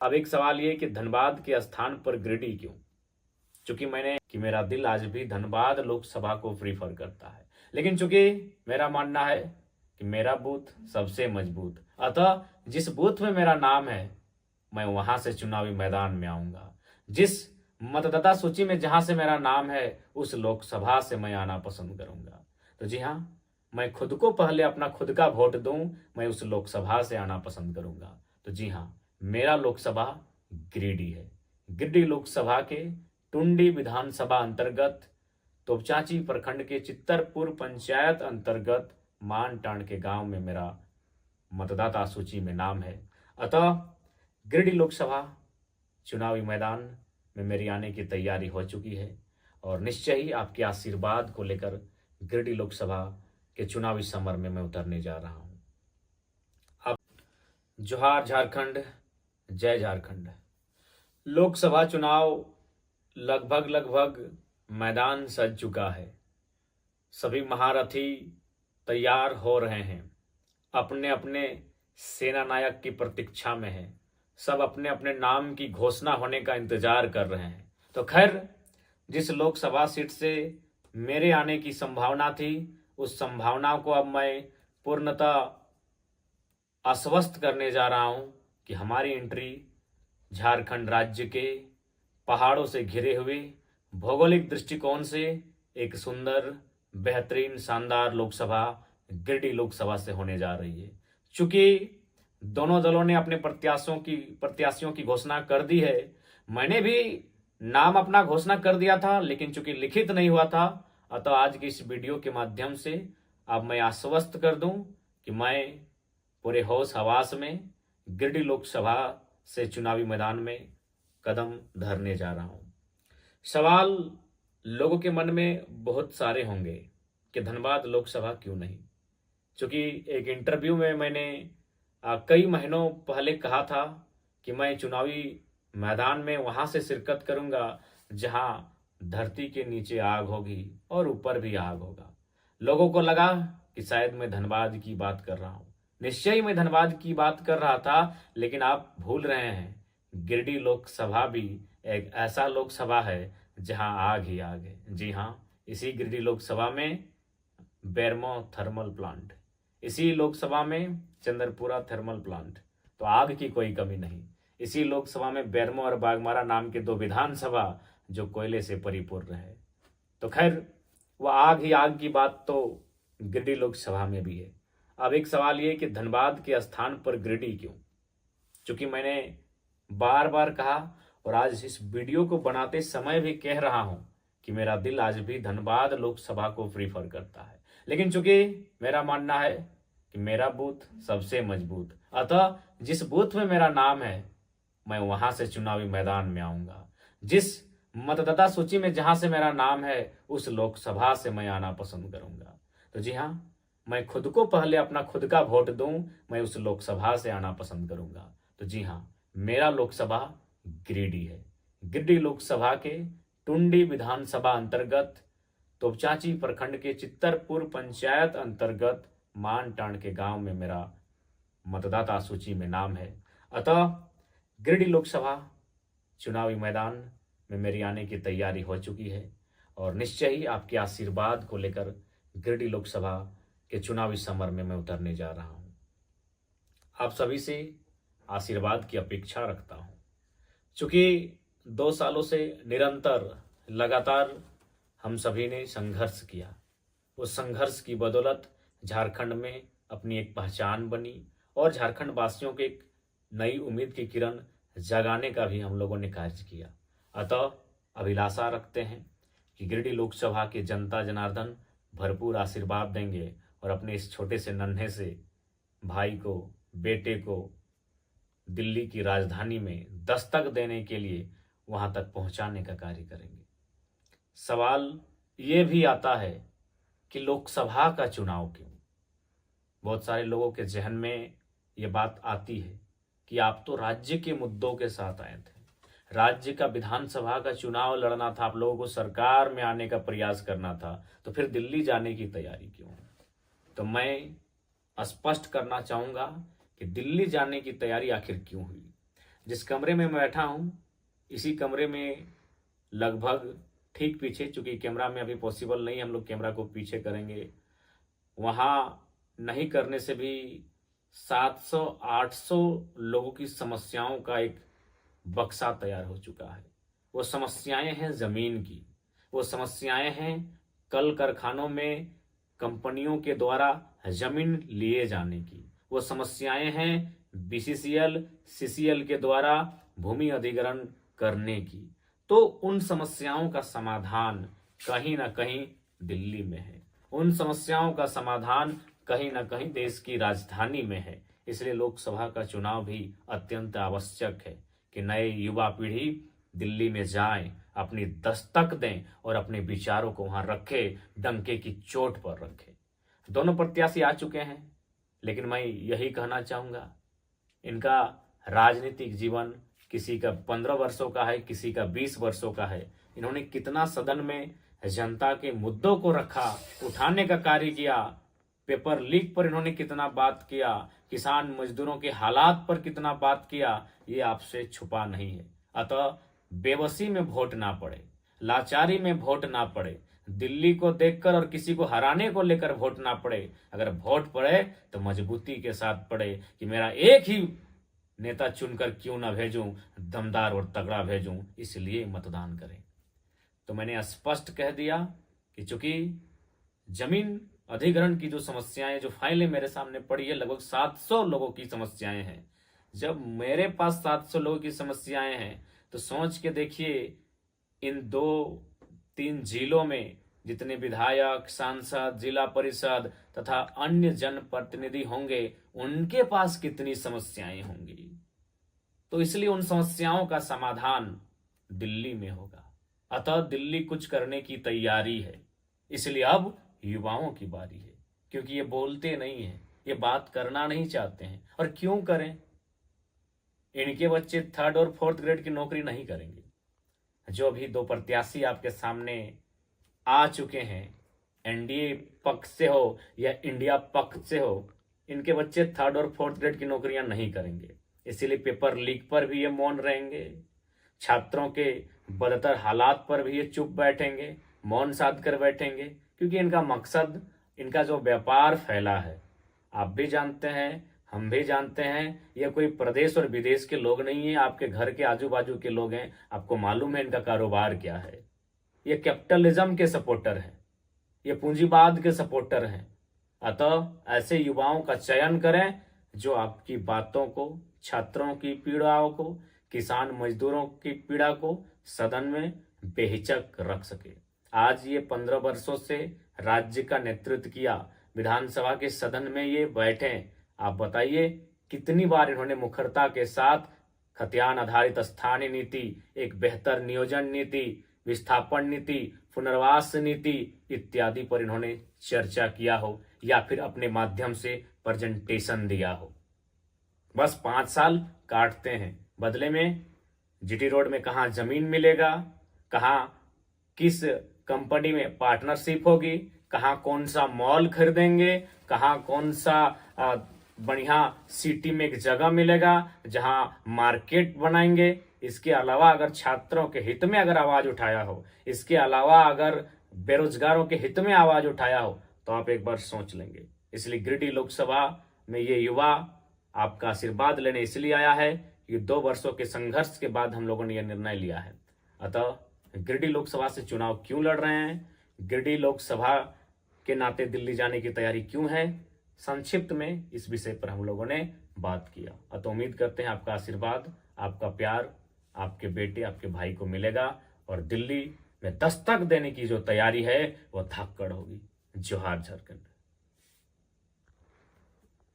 अब एक सवाल ये कि धनबाद के स्थान पर गिरिडीह क्यों? चूंकि मेरा दिल आज भी धनबाद लोकसभा को प्रीफर करता है, लेकिन चूंकि मेरा मानना है कि मेरा बूथ सबसे मजबूत, अतः जिस बूथ में मेरा नाम है मैं वहां से चुनावी मैदान में आऊंगा। जिस मतदाता सूची में जहां से मेरा नाम है उस लोकसभा से मैं आना पसंद करूंगा। तो जी हाँ, मैं खुद को पहले अपना खुद का वोट दूं, मैं उस लोकसभा से आना पसंद करूंगा। तो जी हाँ, मेरा लोकसभा गिरिडीह है। गिरिडीह लोकसभा के टुंडी विधानसभा अंतर्गत तोपचांची प्रखंड के चित्तरपुर पंचायत अंतर्गत मानटांड के गांव में मेरा मतदाता सूची में नाम है। अतः गिरिडीह लोकसभा चुनावी मैदान में मेरी आने की तैयारी हो चुकी है और निश्चय ही आपके आशीर्वाद को लेकर गिरिडीह लोकसभा के चुनावी समर में मैं उतरने जा रहा हूं। अब जोहार झारखंड, जय झारखंड। लोकसभा चुनाव लगभग मैदान सज चुका है। सभी महारथी तैयार हो रहे हैं, अपने अपने सेना नायक की प्रतीक्षा में हैं। सब अपने अपने नाम की घोषणा होने का इंतजार कर रहे हैं। तो खैर, जिस लोकसभा सीट से मेरे आने की संभावना थी उस संभावना को अब मैं पूर्णतः आश्वस्त करने जा रहा हूं कि हमारी एंट्री झारखंड राज्य के पहाड़ों से घिरे हुए भौगोलिक दृष्टिकोण से एक सुंदर, बेहतरीन, शानदार लोकसभा गिरिडीह लोकसभा से होने जा रही है। चूंकि दोनों दलों ने अपने प्रत्याशियों की घोषणा कर दी है। मैंने भी नाम अपना घोषणा कर दिया था, लेकिन चूंकि लिखित नहीं हुआ था, अतः आज की इस वीडियो के माध्यम से अब मैं आश्वस्त कर दूं कि मैं पूरे होश हवास में गिरिडीह लोकसभा से चुनावी मैदान में कदम धरने जा रहा हूं। सवाल लोगों के मन में बहुत सारे होंगे कि धनबाद लोकसभा क्यों नहीं। क्योंकि एक इंटरव्यू में मैंने कई महीनों पहले कहा था कि मैं चुनावी मैदान में वहां से शिरकत करूंगा जहां धरती के नीचे आग होगी और ऊपर भी आग होगा। लोगों को लगा कि शायद मैं धनबाद की बात कर रहा हूं। निश्चय ही मैं धनबाद की बात कर रहा था, लेकिन आप भूल रहे हैं, गिरिडीह लोकसभा भी एक ऐसा लोकसभा है जहां आग ही आग है। जी हाँ, इसी गिरिडीह लोकसभा में बेरमो थर्मल प्लांट, इसी लोकसभा में चंद्रपुरा थर्मल प्लांट, तो आग की कोई कमी नहीं। इसी लोकसभा में बेरमो और बागमारा नाम के दो विधानसभा जो कोयले से परिपूर्ण है। तो खैर, वह आग ही आग की बात तो गिरिडीह लोकसभा में भी है। अब एक सवाल ये कि धनबाद के स्थान पर गिरिडीह क्यों? चूंकि मैंने बार बार कहा और आज इस वीडियो को बनाते समय भी कह रहा हूं कि मेरा दिल आज भी धनबाद लोकसभा को प्रीफर करता है, लेकिन चूंकि मेरा मानना है कि मेरा बूथ सबसे मजबूत, अतः जिस बूथ में मेरा नाम है मैं वहां से चुनावी मैदान में आऊंगा। जिस मतदाता सूची में जहां से मेरा नाम है उस लोकसभा से मैं आना पसंद करूंगा। तो जी हाँ, मैं खुद को पहले अपना खुद का वोट दूं, मैं उस लोकसभा से आना पसंद करूंगा। तो जी हाँ, मेरा लोकसभा गिरिडीह है। गिरिडीह लोकसभा के टुंडी विधानसभा अंतर्गत तोपचांची प्रखंड के चित्तरपुर पंचायत अंतर्गत मानटांड के गांव में मेरा मतदाता सूची में नाम है। अतः गिरिडीह लोकसभा चुनावी मैदान में मेरी आने की तैयारी हो चुकी है और निश्चय ही आपके आशीर्वाद को लेकर गिरिडीह लोकसभा के चुनावी समर में मैं उतरने जा रहा हूं। आप सभी से आशीर्वाद की अपेक्षा रखता हूं। चूंकि 2 सालों से निरंतर लगातार हम सभी ने संघर्ष किया, उस संघर्ष की बदौलत झारखंड में अपनी एक पहचान बनी और झारखंड वासियों के एक नई उम्मीद की किरण जगाने का भी हम लोगों ने कार्य किया। अतः अभिलाषा रखते हैं कि गिरिडीह लोकसभा के जनता जनार्दन भरपूर आशीर्वाद देंगे और अपने इस छोटे से नन्हे से भाई को, बेटे को दिल्ली की राजधानी में दस्तक देने के लिए वहां तक पहुंचाने का कार्य करेंगे। सवाल ये भी आता है कि लोकसभा का चुनाव क्यों? बहुत सारे लोगों के जहन में ये बात आती है कि आप तो राज्य के मुद्दों के साथ आए थे, राज्य का विधानसभा का चुनाव लड़ना था, आप लोगों को सरकार में आने का प्रयास करना था, तो फिर दिल्ली जाने की तैयारी क्यों? तो मैं स्पष्ट करना चाहूंगा कि दिल्ली जाने की तैयारी आखिर क्यों हुई। जिस कमरे में मैं बैठा हूँ, इसी कमरे में लगभग ठीक पीछे, चूंकि कैमरा में अभी पॉसिबल नहीं, हम लोग कैमरा को पीछे करेंगे, वहाँ नहीं करने से भी 700-800 लोगों की समस्याओं का एक बक्सा तैयार हो चुका है। वो समस्याएं हैं ज़मीन की, वो समस्याएं हैं कल कारखानों में कंपनियों के द्वारा जमीन लिए जाने की, वो समस्याएं हैं बीसीसीएल सीसीएल के द्वारा भूमि अधिग्रहण करने की। तो उन समस्याओं का समाधान कहीं ना कहीं दिल्ली में है, उन समस्याओं का समाधान कहीं ना कहीं देश की राजधानी में है। इसलिए लोकसभा का चुनाव भी अत्यंत आवश्यक है कि नए युवा पीढ़ी दिल्ली में जाएं, अपनी दस्तक दें और अपने विचारों को वहां रखे, डंके की चोट पर रखे। दोनों प्रत्याशी आ चुके हैं, लेकिन मैं यही कहना चाहूंगा, इनका राजनीतिक जीवन किसी का 15 वर्षों का है, किसी का 20 वर्षों का है। इन्होंने कितना सदन में जनता के मुद्दों को रखा, उठाने का कार्य किया, पेपर लीक पर इन्होंने कितना बात किया, किसान मजदूरों के हालात पर कितना बात किया, ये आपसे छुपा नहीं है। अतः बेबसी में वोट ना पड़े, लाचारी में वोट ना पड़े, दिल्ली को देखकर और किसी को हराने को लेकर वोट ना पड़े। अगर वोट पड़े तो मजबूती के साथ पड़े कि मेरा एक ही नेता चुनकर क्यों ना भेजूं, दमदार और तगड़ा भेजूं, इसलिए मतदान करें। तो मैंने स्पष्ट कह दिया कि चूंकि जमीन अधिग्रहण की जो समस्याएं, जो फाइलें मेरे सामने पड़ी है, लगभग 700 लोगों की समस्याएं हैं। जब मेरे पास 700 लोगों की समस्याएं हैं तो सोच के देखिए, इन 2-3 जिलों में जितने विधायक, सांसद, जिला परिषद तथा अन्य जनप्रतिनिधि होंगे, उनके पास कितनी समस्याएं होंगी। तो इसलिए उन समस्याओं का समाधान दिल्ली में होगा। अतः दिल्ली कुछ करने की तैयारी है। इसलिए अब युवाओं की बारी है, क्योंकि ये बोलते नहीं हैं, ये बात करना नहीं चाहते हैं। और क्यों करें? इनके बच्चे 3rd और 4th ग्रेड की नौकरी नहीं करेंगे। जो अभी 2 प्रत्याशी आपके सामने आ चुके हैं, एनडीए पक्ष से हो या इंडिया पक्ष से हो, इनके बच्चे 3rd और 4th ग्रेड की नौकरियां नहीं करेंगे। इसीलिए पेपर लीक पर भी ये मौन रहेंगे, छात्रों के बदतर हालात पर भी ये चुप बैठेंगे, मौन साध कर बैठेंगे, क्योंकि इनका मकसद, इनका जो व्यापार फैला है, आप भी जानते हैं, हम भी जानते हैं, ये कोई प्रदेश और विदेश के लोग नहीं है, आपके घर के आजू बाजू के लोग हैं। आपको मालूम है इनका कारोबार क्या है। ये कैपिटलिज्म के सपोर्टर हैं, ये पूंजीवाद के सपोर्टर हैं। अतः ऐसे युवाओं का चयन करें जो आपकी बातों को, छात्रों की पीड़ाओं को, किसान मजदूरों की पीड़ा को सदन में बेहिचक रख सके। आज ये 15 वर्षों से राज्य का नेतृत्व किया, विधानसभा के सदन में ये बैठे। आप बताइए कितनी बार इन्होंने मुखरता के साथ खतियान आधारित स्थानीय नीति, एक बेहतर नियोजन नीति, विस्थापन नीति, पुनर्वास नीति इत्यादि पर इन्होंने चर्चा किया हो या फिर अपने माध्यम से प्रेजेंटेशन दिया हो। बस 5 साल काटते हैं, बदले में जीटी रोड में कहाँ जमीन मिलेगा, कहाँ किस कंपनी में पार्टनरशिप होगी, कहाँ कौन सा मॉल खरीदेंगे, कहाँ कौन सा बढ़िया सिटी में एक जगह मिलेगा जहां मार्केट बनाएंगे। इसके अलावा अगर छात्रों के हित में अगर आवाज उठाया हो, इसके अलावा अगर बेरोजगारों के हित में आवाज उठाया हो, तो आप एक बार सोच लेंगे। इसलिए गिरिडीह लोकसभा में ये युवा आपका आशीर्वाद लेने इसलिए आया है कि 2 वर्षों के संघर्ष के बाद हम लोगों ने यह निर्णय लिया है। अतः गिरिडीह लोकसभा से चुनाव क्यों लड़ रहे हैं, गिरिडीह लोकसभा के नाते दिल्ली जाने की तैयारी क्यों है, संक्षिप्त में इस विषय पर हम लोगों ने बात किया। अतः उम्मीद करते हैं आपका आशीर्वाद, आपका प्यार आपके बेटे, आपके भाई को मिलेगा और दिल्ली में दस्तक देने की जो तैयारी है वो धाकड़ होगी। जोहार झारखंड।